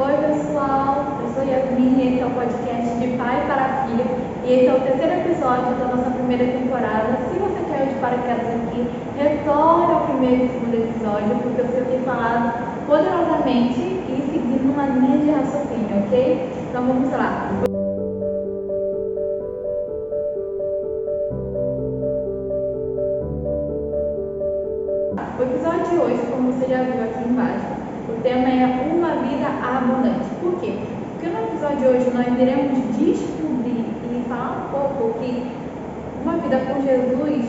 Oi pessoal, eu sou Yasmin e esse é o podcast de Pai para Filho e esse é o terceiro episódio da nossa primeira temporada. Se você caiu de paraquedas aqui, retorne ao primeiro e segundo episódio porque eu tenho falado poderosamente e seguindo uma linha de raciocínio, ok? Então vamos lá. O episódio de hoje, como você já viu aqui embaixo, o tema é uma vida abundante. Por quê? Porque no episódio de hoje nós iremos descobrir e falar um pouco que uma vida com Jesus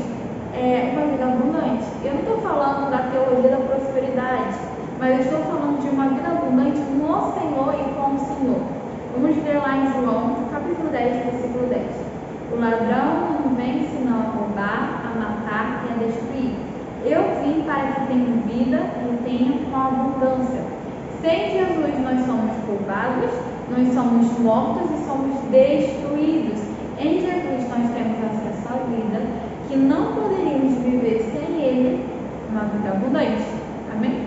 é uma vida abundante. Eu não estou falando da teologia da prosperidade, mas eu estou falando de uma vida abundante no Senhor e com o Senhor. Vamos ler lá em João, capítulo 10, versículo 10. O ladrão não vem senão a roubar, a matar e a destruir. Eu vim para que tenham vida e tenham com abundância. Sem Jesus nós somos roubados, nós somos mortos e somos destruídos. Em Jesus nós temos acesso à vida, que não poderíamos viver sem Ele, uma vida abundante. Amém?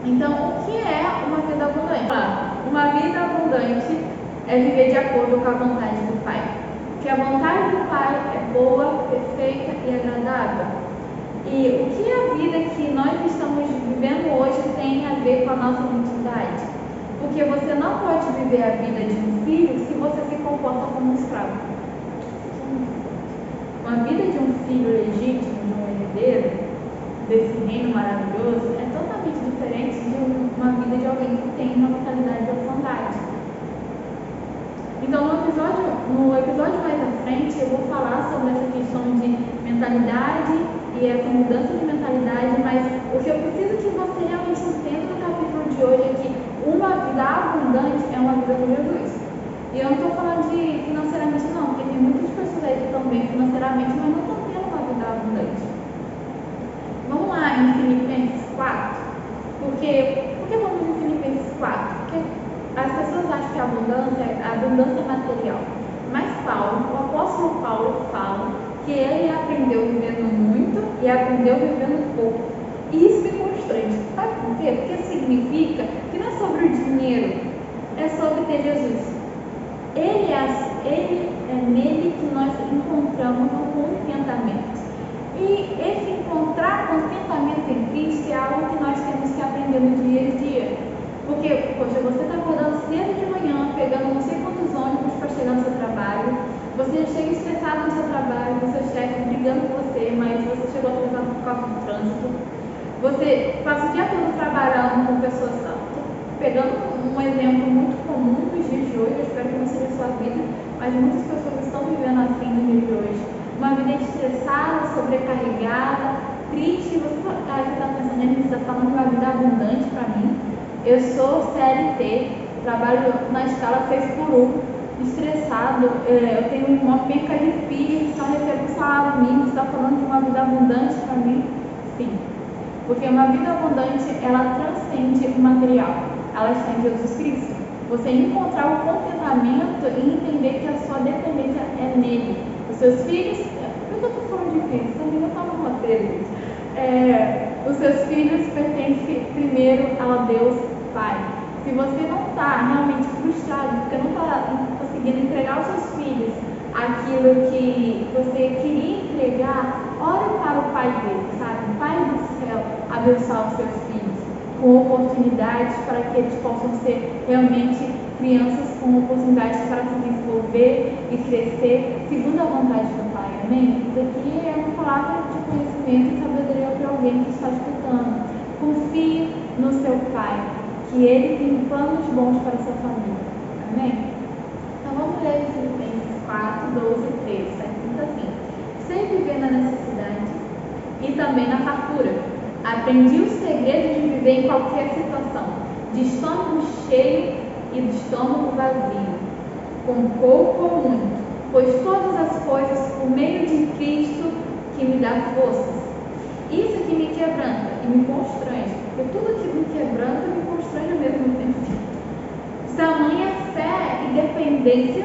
Então, o que é uma vida abundante? Uma vida abundante é viver de acordo com a vontade do Pai. Porque a vontade do Pai é boa, perfeita e agradável. E o que a vida que nós estamos vivendo hoje tem a ver com a nossa identidade? Porque você não pode viver a vida de um filho se você se comporta como um escravo. Uma vida de um filho legítimo, de um herdeiro, desse reino maravilhoso, é totalmente diferente de uma vida de alguém que tem uma mentalidade de orfandade. Então, no episódio mais à frente, eu vou falar sobre essa questão de mentalidade e essa mudança de mentalidade, mas o que eu preciso que você realmente entenda no capítulo de hoje é que uma vida abundante é uma vida com Jesus. E eu não estou falando de financeiramente não, porque tem muitas pessoas aí que estão bem financeiramente, mas não estão tendo uma vida abundante. Vamos lá em Filipenses 4. Por que vamos em Filipenses 4? Porque as pessoas acham que a abundância é material. Mas o apóstolo Paulo fala que ele aprendeu vivendo muito e aprendeu vivendo pouco. E isso me constrange. Sabe por quê? Porque significa que não é sobre o dinheiro, é sobre ter Jesus. Ele é nele que nós encontramos o contentamento. E esse encontrar contentamento em Cristo é algo que nós temos que aprender no dia a dia. Porque, poxa, você está acordando cedo de manhã, pegando não sei quantos ônibus para chegar no seu trabalho, você chega estressado no seu trabalho, o seu chefe brigando com você, mas você chegou atrasado por causa do trânsito. Você passa o dia todo trabalhando com pessoas, pegando um exemplo muito comum dos dias de hoje, eu espero que não seja a sua vida, mas muitas pessoas estão vivendo assim no dia de hoje. Uma vida estressada, sobrecarregada, triste. Você está pensando nisso, você está falando de uma vida abundante para mim. Eu sou CLT, trabalho na escala 6x1, estressado, eu tenho uma perca de filhos, só recebo um salário mínimo. Você está falando de uma vida abundante para mim? Sim, porque uma vida abundante, ela transcende o material, ela está em Jesus Cristo. Você encontrar o contentamento e entender que a sua dependência é nele. Os seus filhos, por que eu estou falando de filhos? Também não está no roteiro. Os seus filhos pertencem primeiro ao Deus Pai. Se você não está realmente frustrado, porque não está conseguindo entregar aos seus filhos aquilo que você queria entregar, ore para o Pai dele, sabe? Pai do céu, abençoar os seus filhos com oportunidades para que eles possam ser realmente crianças com oportunidades para se desenvolver e crescer segundo a vontade do Pai. Amém? Isso aqui é uma palavra de conhecimento e sabedoria para alguém que está escutando. Confie no seu Pai, que Ele tem planos bons para a sua família. Amém? Então vamos ler em Filipenses 4, 12 e 13. Está escrito assim: sem viver na necessidade e também na fartura. Aprendi o segredo de viver em qualquer situação, de estômago cheio e de estômago vazio, com pouco ou muito, pois todas as coisas por meio de Cristo que me dá forças. Isso que me quebranta e me constrange, porque tudo que me quebranta me constrange ao mesmo tempo. Tamanha fé e dependência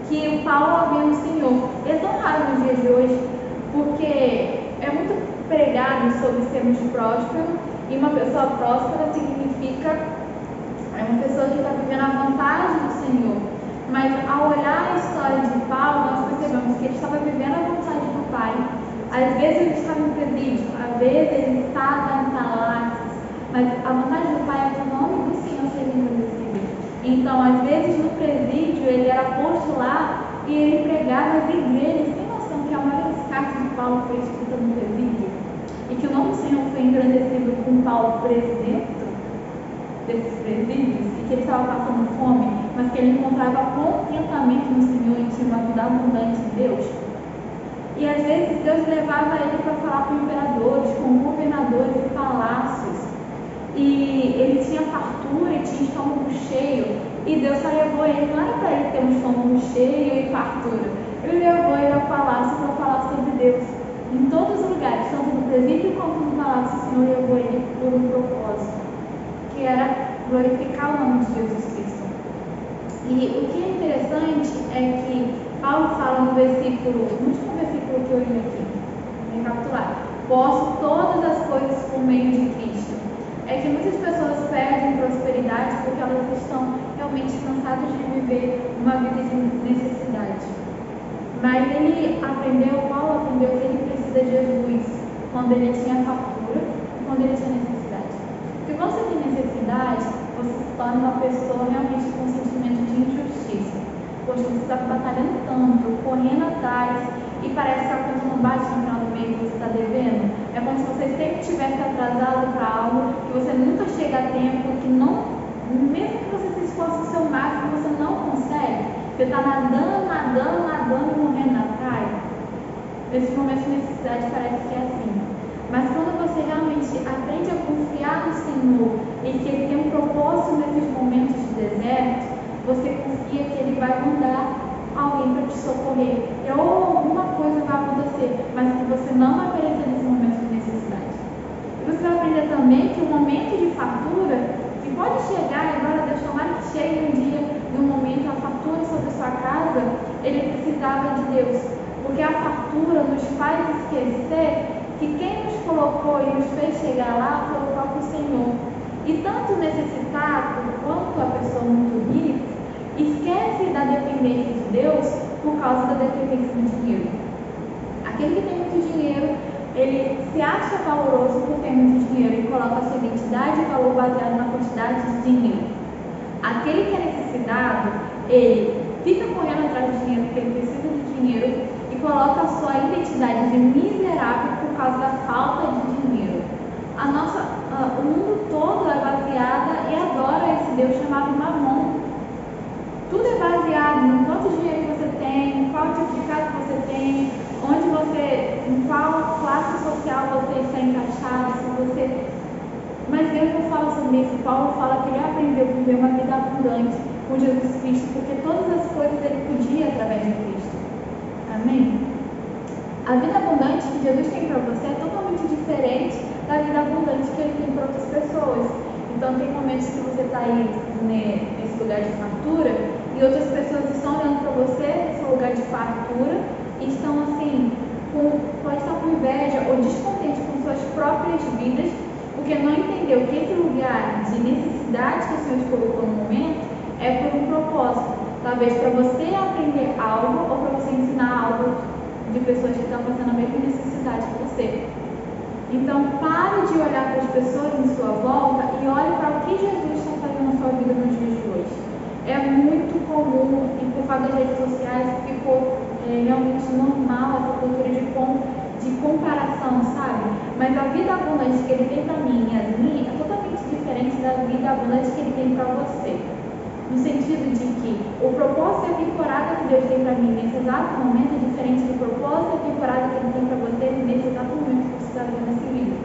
que o Paulo havia no Senhor. É tão raro nos dias de hoje, porque é muito pregado sobre sermos prósperos, e uma pessoa próspera significa uma pessoa que está vivendo vontade do Senhor. Mas ao olhar a história de Paulo, nós percebemos que ele estava vivendo a vontade do Pai. Às vezes ele estava em presídio, às vezes ele estava em palácios, mas a vontade do Pai é que o nome do Senhor seja engrandecido. Então, às vezes no presídio ele era posto lá e ele pregava as igrejas. Tem noção que a maioria das cartas de Paulo foi escrita no presídio? E que o nome do Senhor foi engrandecido com Paulo preso dentro desses presídios, e que ele estava passando fome, mas que ele encontrava contentamento no Senhor e tinha uma vida abundante em Deus. E às vezes Deus levava ele para falar com imperadores, com governadores e palácios, e ele tinha fartura e tinha estômago cheio, e Deus só levou ele, não era para ele ter um estômago cheio e fartura, ele levou ele ao palácio para falar sobre Deus. Em todos os lugares, tanto no presídio quanto no palácio, o Senhor levou ele por um propósito, que era glorificar o nome de Jesus Cristo. E o que é interessante é que Paulo fala no último versículo que eu li aqui, vou recapitular: posso todas as coisas por meio de Cristo. É que muitas pessoas perdem prosperidade porque elas estão realmente cansadas de viver uma vida de necessidade. Mas Paulo aprendeu que ele precisa de Jesus quando ele tinha fartura e quando ele tinha necessidade. Porque quando você tem necessidade, você se torna uma pessoa realmente com um sentimento de injustiça. Poxa, você está batalhando tanto, correndo atrás, e parece que a conta não bate no final do mês e você está devendo. É como se você sempre estivesse atrasado para algo, que você nunca chega a tempo, que não, mesmo que você se esforce o seu máximo, você não consegue. Você está nadando e morrendo na praia. Nesses momentos de necessidade parece que é assim. Mas quando você realmente aprende a confiar no Senhor e que Ele tem um propósito nesses momentos de deserto, você confia que Ele vai mandar alguém para te socorrer. Ou alguma coisa vai acontecer, mas que você não vai perecer nesse momento de necessidade. E você vai aprender também que o momento de fartura, que pode chegar, e agora Deus tomara que chegue um dia, num momento, a fartura sobre a sua casa, Ele precisava de Deus. Porque a fartura nos faz esquecer que quem nos colocou e nos fez chegar lá foi o próprio Senhor. E tanto o necessitado quanto a pessoa muito rica esquece da dependência de Deus por causa da dependência do dinheiro. Aquele que tem muito dinheiro, ele se acha valoroso por ter muito dinheiro e coloca a sua identidade e valor baseado na quantidade de dinheiro. Aquele que é necessitado, ele fica correndo atrás do dinheiro porque ele precisa de dinheiro e coloca a sua identidade de miserável por causa da falta de dinheiro. O mundo todo é baseado e adora esse Deus chamado Mamon. Tudo é baseado no quanto dinheiro você tem, qual tipo de casa você tem, em qual classe social você está encaixado, Mas Deus não fala sobre isso. Paulo fala que ele aprendeu a viver uma vida abundante com Jesus Cristo, porque todas as coisas ele podia através de Cristo. Amém? A vida abundante que Jesus tem para você é totalmente diferente da vida abundante que ele tem para outras pessoas. Então tem momentos que você está aí nesse lugar de fartura e outras pessoas estão olhando para você nesse lugar de fartura e estão assim, pode estar com inveja ou descontente com suas próprias vidas, porque não entendeu que esse lugar de necessidade que o Senhor te colocou no momento é por um propósito. Talvez para você aprender algo ou para você ensinar algo de pessoas que estão passando a mesma necessidade que você. Então pare de olhar para as pessoas em sua volta e olhe para o que Jesus está fazendo na sua vida nos dias de hoje. É muito comum, e por causa das redes sociais ficou realmente normal essa cultura de comparação, sabe? Mas a vida abundante que ele tem para mim e a minha é totalmente diferente da vida abundante que ele tem para você. No sentido de que o propósito e a temporada que Deus tem para mim nesse exato momento é diferente do propósito e a temporada que Ele tem para você nesse exato momento que você está vendo esse vídeo.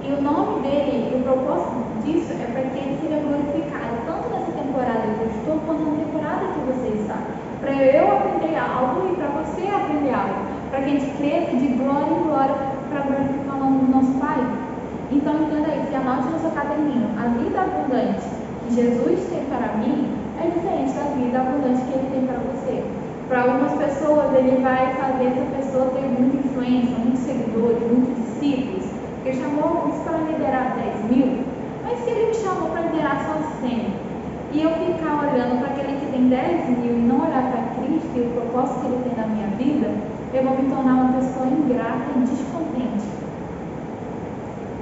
E o nome dele, o propósito disso é para que Ele seja glorificado, tanto nessa temporada que eu estou, quanto na temporada que você está. Para eu aprender algo e para você aprender algo. Para que a gente cresça de glória em glória para glorificar o nome do nosso Pai. Então entenda isso e anote no seu caderninho. A vida abundante que Jesus tem para mim é diferente da vida abundante que Ele tem para você. Para algumas pessoas, Ele vai fazer essa pessoa ter muita influência, muitos seguidores, muitos discípulos. Ele chamou alguns para liderar 10 mil, mas se Ele me chamou para liderar só 100, e eu ficar olhando para aquele que tem 10 mil e não olhar para Cristo e o propósito que Ele tem na minha vida, eu vou me tornar uma pessoa ingrata e descontente.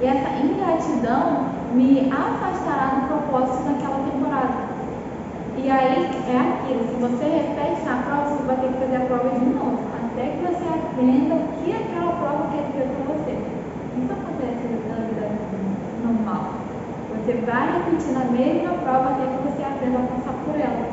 E essa ingratidão me afastará do propósito daquela temporada. E aí é aquilo, se você repete na prova, você vai ter que fazer a prova de novo, até que você aprenda o que aquela prova quer dizer para você. Isso acontece na vida normal. Você vai repetir na mesma prova até que você aprenda a passar por ela.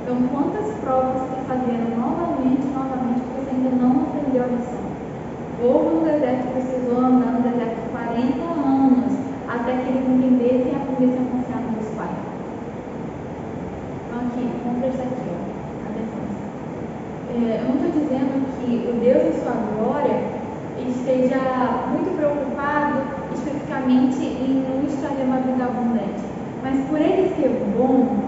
Então, quantas provas você está fazendo novamente, porque você ainda não aprendeu a lição? O povo no deserto precisou andar no deserto 40 anos até que eles entendessem e aprendessem a confiar no Deus Pai. Então, aqui, vamos prestar aqui, ó. Atenção. Eu não estou dizendo que o Deus em sua glória esteja muito preocupado especificamente em nos trazer uma vida abundante, mas por Ele ser bom,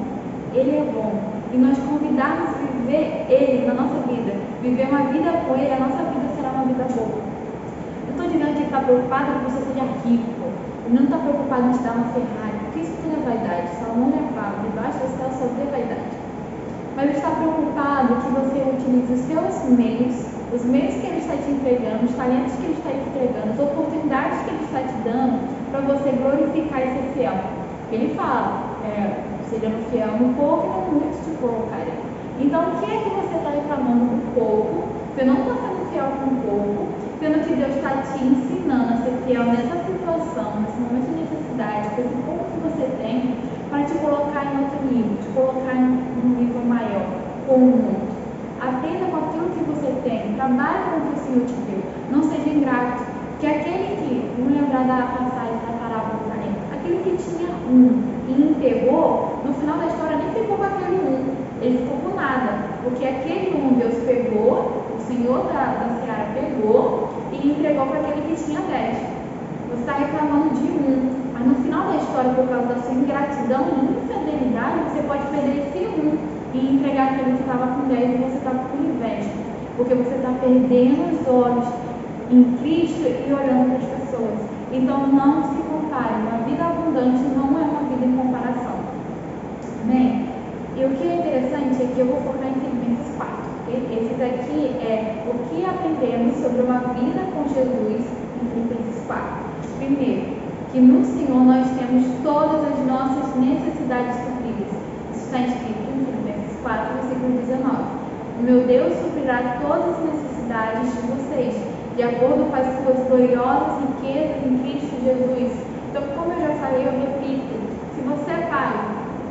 Ele é bom, e nós convidarmos a viver Ele na nossa vida, viver uma vida com Ele, a nossa vida será uma vida boa. Eu estou dizendo que Ele está preocupado que você seja rico, Ele não está preocupado em te dar uma Ferrari, porque isso tudo é vaidade. Salomão já fala, debaixo do céu só vê vaidade. Mas Ele está preocupado que você utilize os seus meios, os meios que Ele está te entregando, os talentos que Ele está te entregando, as oportunidades que Ele está te dando, para você glorificar e ser fiel. Ele fala, seja fiel no pouco e no muito te colocarei. Então, o que é que você está reclamando do pouco? Você não está sendo fiel com o pouco, sendo que Deus está te ensinando a ser fiel nessa situação, nesse momento de necessidade, com esse pouco que você tem, para te colocar em outro nível, te colocar em um nível maior, com o muito. Aprenda com aquilo que você tem, trabalhe com o que o Senhor te deu, não seja ingrato, que aquele que, vamos lembrar da passagem da parábola do talento, aquele que tinha e enterrou, no final da história nem ficou com aquele ele ficou com nada, porque aquele Deus pegou, o Senhor da Seara pegou e entregou para aquele que tinha 10. Você está reclamando de mas no final da história, por causa da sua ingratidão e infidelidade, você pode perder esse e entregar aquele que estava com 10 e você estava com inveja, porque você está perdendo os olhos em Cristo e olhando para as pessoas. Então não se compare, uma vida abundante não é uma vida em comparação. Amém? E o que é interessante é que eu vou focar em Filipenses 4. Esse daqui é o que aprendemos sobre uma vida com Jesus em Filipenses 4. Primeiro, que no Senhor nós temos todas as nossas necessidades supridas. Isso está escrito em Filipenses 4, versículo 19. O meu Deus suprirá todas as necessidades de vocês, de acordo com as suas gloriosas riquezas em Cristo Jesus. Então, como eu já falei, eu repito, se você é pai,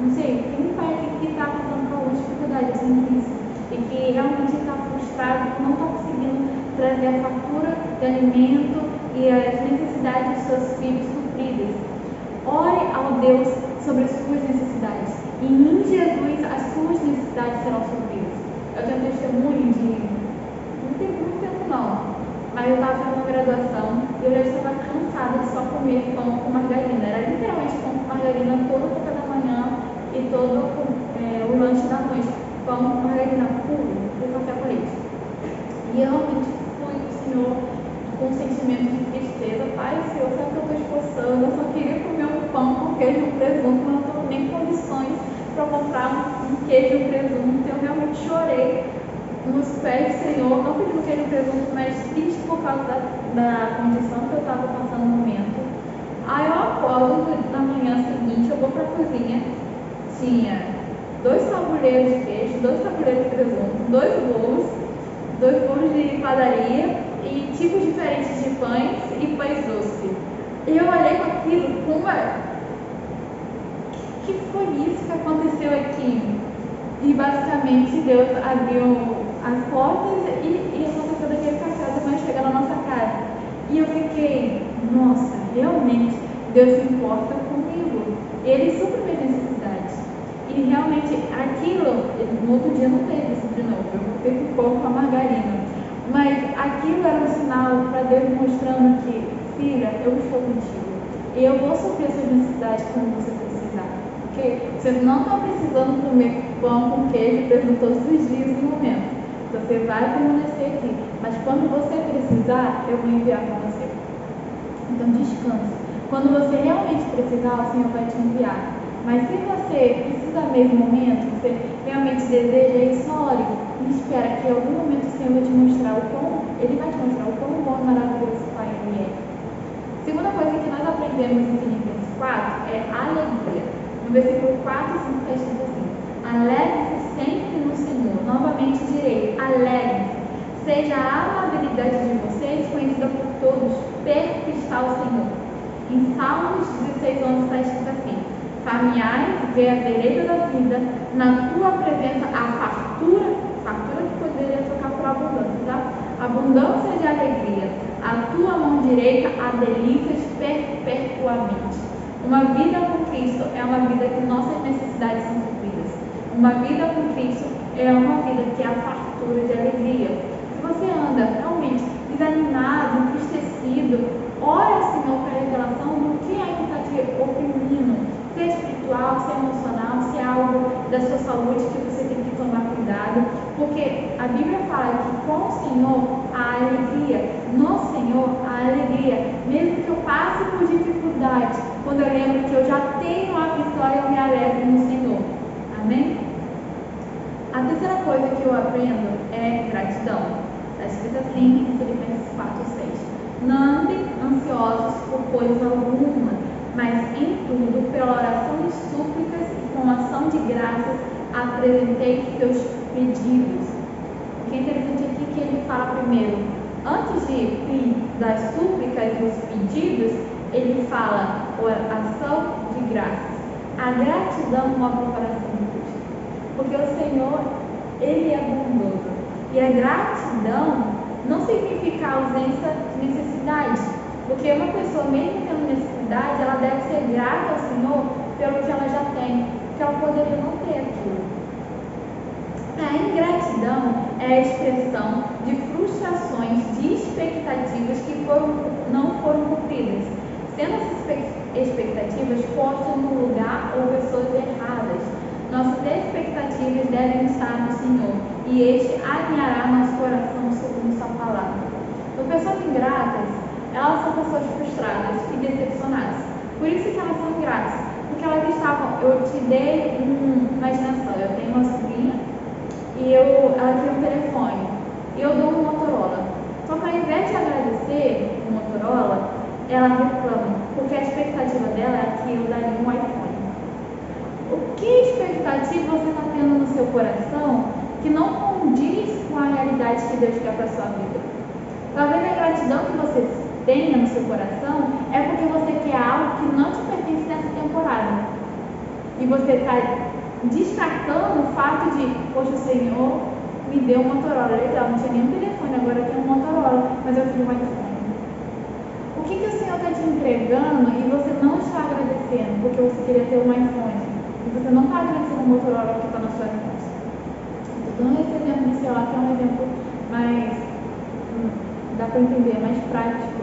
não sei, tem um pai aqui que está passando por alguma dificuldade assim isso, e que realmente está frustrado, não está conseguindo trazer a fatura de alimento e as necessidades dos seus filhos supridas. Ore ao Deus sobre as suas necessidades, e em Jesus as suas necessidades serão supridas. Eu tenho um testemunho de, não tem muito tempo não, mas eu estava fazendo uma graduação e eu já estava cansada de só comer pão com margarina. Era literalmente pão com margarina todo o café da manhã e todo o lanche da noite. Pão com margarina puro e café com leite. E eu realmente fui do Senhor com um sentimento de tristeza. Pai, Senhor, sabe que eu estou esforçando? Eu só queria comer um pão com queijo e um presunto, mas não estou nem com condições para comprar um queijo e um presunto. Eu realmente chorei nos pés do Senhor, não pedindo queijo e presunto, mas triste por causa da condição que eu estava passando no momento. Aí eu acordo na manhã seguinte, eu vou para a cozinha, tinha 2 tabuleiros de queijo, 2 tabuleiros de presunto, 2 bolos de padaria e tipos diferentes de pães e pães doces. E eu olhei com aquilo, que foi isso que aconteceu aqui? E basicamente Deus abriu as portas e aconteceu daquele café da manhã chegar na nossa casa. E eu fiquei, nossa, realmente Deus se importa comigo. Ele supre minhas necessidades. E realmente aquilo, no outro dia não teve isso de novo, eu fiquei com pão com a margarina. Mas aquilo era um sinal para Deus mostrando que, filha, eu estou contigo. E eu vou suprir as suas necessidades quando você precisar. Porque você não está precisando comer pão com queijo e presunto todos os dias no momento. Você vai permanecer aqui. Mas quando você precisar, eu vou enviar para você. Então descanse. Quando você realmente precisar, o Senhor vai te enviar. Mas se você precisa mesmo momento, você realmente deseja isso, ore e espera que em algum momento o Senhor vai te mostrar Ele vai te mostrar o quão bom e maravilhoso Pai Ele é. Segunda coisa que nós aprendemos em Filipenses 4 é alegria. No versículo 4 e 5 está escrito assim: alegre-se sempre no Senhor. Novamente direi, alegre-se. Seja a amabilidade de vocês conhecida por todos, perto está o Senhor. Em Salmos 16:11 está escrito assim: caminhai, vê a vereda da vida, na tua presença a fartura que poderia trocar por abundância, tá? Abundância de alegria, a tua mão direita há delícias perpetuamente. Uma vida com Cristo é uma vida que nossas necessidades são supridas. Uma vida com Cristo é uma vida que é a fartura de alegria. Se você anda realmente desanimado, entristecido, ora ao Senhor para a revelação do que ainda está te oprimindo, se é espiritual, se é emocional, se é algo da sua saúde que você tem que tomar cuidado, porque a Bíblia fala que com o Senhor há alegria, no Senhor há alegria, mesmo que eu passe por dificuldades, quando eu lembro que eu já tenho a vitória, eu me alegro no Senhor. Amém? A terceira coisa que eu aprendo é gratidão. Está escrito assim em Filipenses 4:6. Não andem ansiosos por coisa alguma, mas em tudo, pela oração de súplicas e com ação de graças, apresentei seus pedidos. O que é interessante aqui é que ele fala primeiro, antes de das súplicas e os pedidos, ele fala ação de graças. A gratidão move o coração de Cristo, porque o Senhor, Ele é bondoso. E a gratidão não significa ausência de necessidade, porque uma pessoa, mesmo tendo necessidade, ela deve ser grata ao Senhor pelo que ela já tem, porque ela poderia não ter aquilo. A ingratidão é a expressão de frustrações, de expectativas que não foram cumpridas, sendo essas expectativas postas no lugar ou pessoas erradas. Nossas expectativas devem estar no Senhor, e este alinhará nosso coração segundo sua palavra. Então, pessoas ingratas, elas são pessoas frustradas e decepcionadas. Por isso que elas são ingratas, porque elas estavam, eu te dei imaginação, eu tenho uma sobrinha e ela tem um telefone, e eu dou um Motorola. Só que ao invés de agradecer o Motorola, ela reclama, porque a expectativa dela é que eu daria um iPhone. O que expectativa você está tendo no seu coração que não condiz com a realidade que Deus quer para a sua vida? Talvez a gratidão que você tenha no seu coração é porque você quer algo que não te pertence nessa temporada. E você está descartando o fato de, poxa, o Senhor me deu um Motorola, legal, não tinha nenhum telefone, agora eu tenho um Motorola, mas eu tenho um iPhone. O que o Senhor está te entregando e você não está agradecendo porque você queria ter um iPhone? E você não está agradecendo o Motorola que está na sua mão. Estou dando esse exemplo de celular, que é um exemplo mais, dá para entender, mais prático.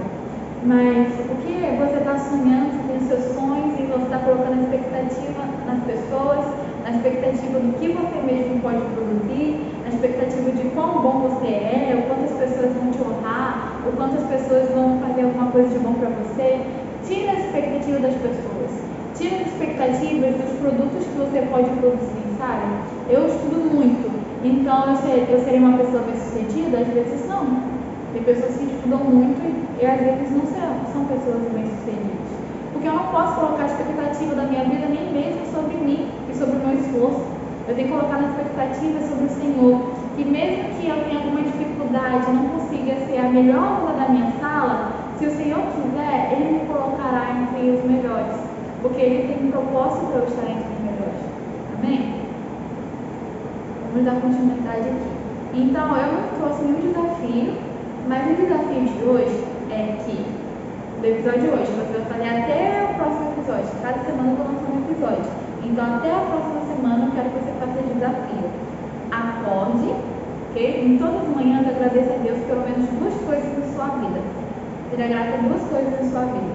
Mas o que você está sonhando, você tem seus sonhos e você está colocando a expectativa nas pessoas, na expectativa do que você mesmo pode produzir, na expectativa de quão bom você é, o quanto as pessoas vão te honrar, o quanto as pessoas vão fazer alguma coisa de bom para você. Tira a expectativa das pessoas, tira as expectativas dos produtos que você pode produzir, sabe? Eu estudo muito, então eu serei uma pessoa bem-sucedida? Às vezes não. Tem pessoas que estudam muito e às vezes não são pessoas bem-sucedidas. Porque eu não posso colocar a expectativa da minha vida nem mesmo sobre mim e sobre o meu esforço. Eu tenho que colocar na expectativa sobre o Senhor. E mesmo que eu tenha alguma dificuldade, não consiga ser a melhor aluna da minha sala, se o Senhor quiser, Ele me colocará entre os melhores. Porque Ele tem um propósito para eu estar entre os melhores. Amém? Vamos dar continuidade aqui. Então, eu não trouxe nenhum desafio, mas o desafio de hoje é que, do episódio de hoje, você vai fazer até o próximo episódio. Cada semana eu vou lançar um episódio. Então, até a próxima semana, eu quero que você faça esse desafio. Acorde, ok? Em todas as manhãs, agradeça a Deus pelo menos 2 coisas na sua vida. Seja grata a 2 coisas na sua vida.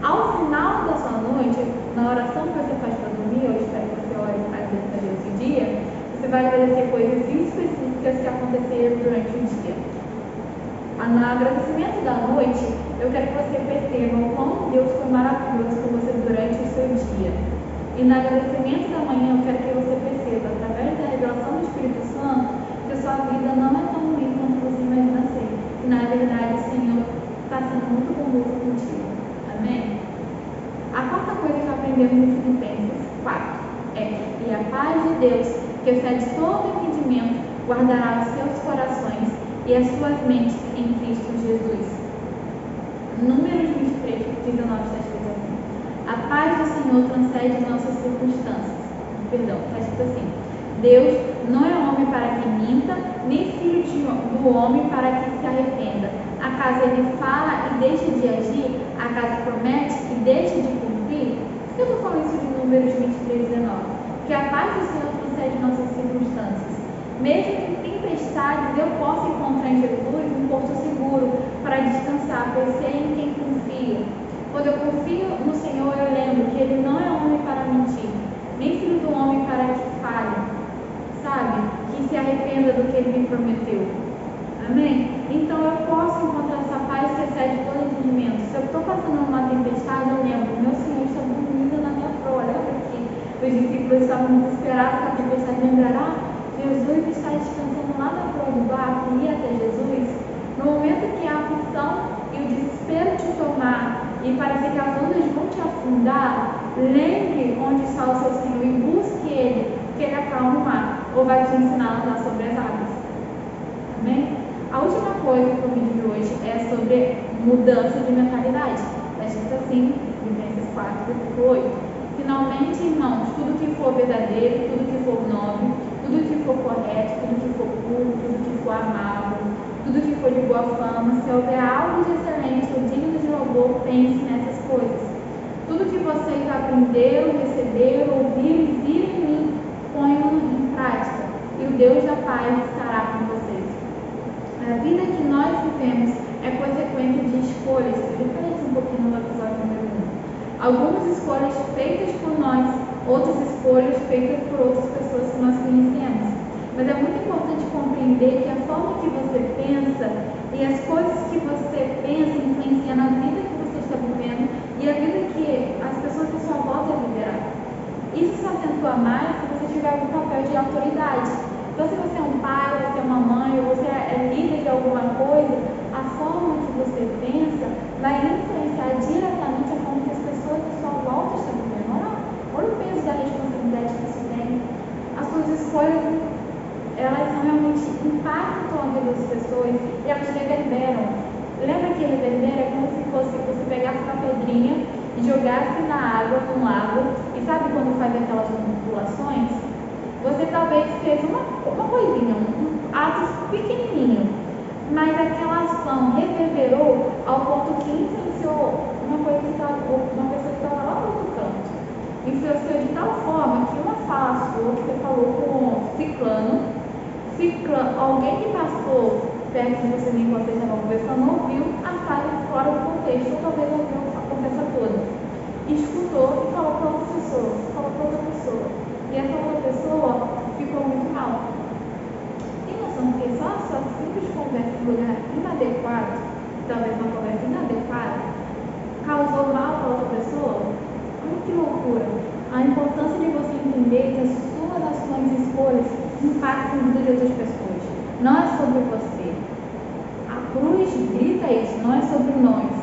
Ao final da sua noite, na oração que você faz para dormir, eu espero que você ore para agradecer a Deus esse dia, você vai agradecer coisas específicas que aconteceram durante o dia. No agradecimento da noite, eu quero que você perceba o quão Deus foi maravilhoso com você durante o seu dia. E no agradecimento da manhã eu quero que você perceba, através da revelação do Espírito Santo, que a sua vida não é tão ruim quanto você imagina ser. E na verdade o Senhor está sendo muito bondoso contigo. Amém? A quarta coisa que aprendemos em Filipenses 4 é: e a paz de Deus, que excede todo entendimento, guardará os seus corações e as suas mentes em Cristo Jesus. Números 23, 19 está escrito assim: a paz do Senhor transcende nossas circunstâncias. Está escrito assim: Deus não é homem para que minta, nem filho do homem para que se arrependa. Acaso ele fala e deixa de agir? Acaso promete e deixa de cumprir? Por que eu estou falando isso de Números 23, 19? Que a paz do Senhor transcende nossas circunstâncias. Mesmo em tempestades, eu posso encontrar em Jesus um porto seguro para descansar, pois sei em quem confio. Quando eu confio no Senhor, eu lembro que Ele não é homem para mentir, nem filho do homem para que fale, sabe? Que se arrependa do que Ele me prometeu. Amém? Então eu posso encontrar essa paz que excede todo entendimento. Se eu estou passando uma tempestade, eu lembro, meu Senhor está dormindo na minha proa. Lembra que os discípulos estavam desesperados com a tempestade, lembrará? Jesus está descansando lá na proa do barco, e ir até Jesus. No momento que a aflição e o desespero te tomar e parecer que as ondas vão te afundar, lembre onde está o seu Senhor e busque Ele, que Ele acalma o mar, ou vai te ensinar a andar sobre as águas. Amém? A última coisa que eu vídeo de hoje é sobre mudança de mentalidade. Está escrito assim, Filipenses 4, versículo 8. Finalmente, irmãos, tudo que for verdadeiro, tudo que for nobre, tudo que for correto, tudo que for puro, tudo que for amável, tudo que for de boa fama, se houver algo de excelente ou digno de louvor, pense nessas coisas. Tudo que vocês aprenderam, receberam, ouviram e viram em mim, ponham em prática, e o Deus da paz estará com vocês. A vida que nós vivemos é consequência de escolhas. Eu já falei isso um pouquinho no episódio número 1. Algumas escolhas feitas por nós, outras escolhas feitas por outras pessoas que nós conhecemos. Mas é muito importante compreender que a forma que você pensa e as coisas que você pensa influenciam na vida que você está vivendo e a vida que as pessoas à sua volta viverão. Isso se acentua mais se você tiver um papel de autoridade. Então, se você é um pai, você é uma mãe, ou você é líder de alguma coisa, a forma que você pensa vai influenciar diretamente a forma que as pessoas à sua volta estão vivendo. Olha o peso da responsabilidade que isso tem. As suas escolhas, elas realmente impactam a vida das pessoas e elas reverberam. Lembra que reverbera é como se fosse você pegasse uma pedrinha e jogasse na água, num lago, e sabe quando faz aquelas manipulações? Você talvez fez uma coisinha, um ato pequenininho, mas aquela ação reverberou ao ponto que influenciou uma pessoa que estava lá no outro canto. Influenciou de tal forma que uma fala sua que você falou com ciclano, alguém que passou perto de você enquanto você estava conversando, ouviu a frase fora do contexto, ou talvez ouviu a conversa toda. Escutou e falou para outra pessoa. E essa outra pessoa ficou muito mal. Tem noção que só a sua simples conversa em lugar inadequado, talvez uma conversa inadequada, causou mal para outra pessoa? Olha que loucura! A importância de você entender que as suas ações e escolhas impactam a vida de outras pessoas. Não é sobre você. A cruz grita isso, não é sobre nós.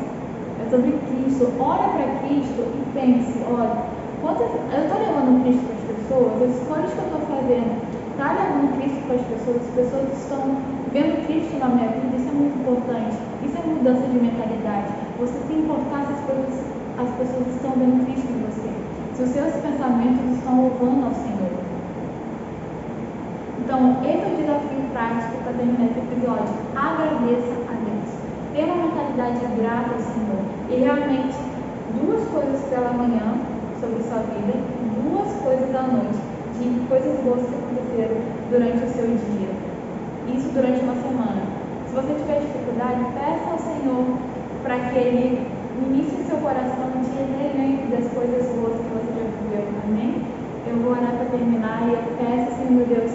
É sobre Cristo. Olha para Cristo e pense, olha, eu estou levando Cristo para as pessoas, as escolhas que eu estou fazendo, está levando Cristo para as pessoas estão vendo Cristo na minha vida, isso é muito importante. Isso é mudança de mentalidade. Você se importar se as pessoas estão vendo Cristo em você. Se os seus pensamentos estão louvando ao Senhor. Então, esse é o desafio prático para terminar esse episódio. Agradeça a Deus. Tenha uma mentalidade grata ao Senhor. E realmente, 2 coisas pela manhã sobre sua vida, 2 coisas à noite, de coisas boas que aconteceram durante o seu dia. Isso durante uma semana. Se você tiver dificuldade, peça ao Senhor para que Ele inicie seu coração de relembre das coisas boas que você já viveu. Amém? Eu vou orar para terminar e eu peço, Senhor Deus,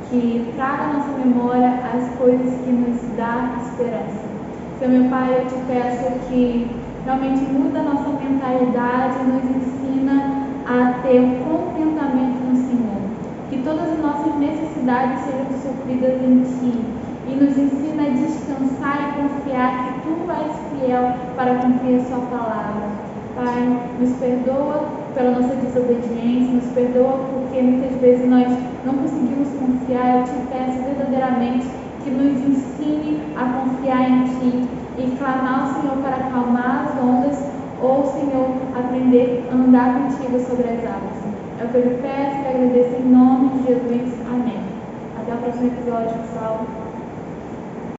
que traga à nossa memória as coisas que nos dão esperança. Senhor meu Pai, eu te peço que realmente muda a nossa mentalidade, nos ensina a ter um contentamento no Senhor. Que todas as nossas necessidades sejam supridas em Ti. E nos ensina a descansar e confiar que Tu és fiel para cumprir a Sua palavra. Pai, nos perdoa pela nossa desobediência, nos perdoa porque muitas vezes nós não conseguimos confiar. Eu te peço verdadeiramente que nos ensine a confiar em Ti e clamar ao Senhor para acalmar as ondas ou, Senhor, aprender a andar contigo sobre as águas. É o que eu lhe peço e agradeço em nome de Jesus. Amém. Até o próximo episódio, pessoal.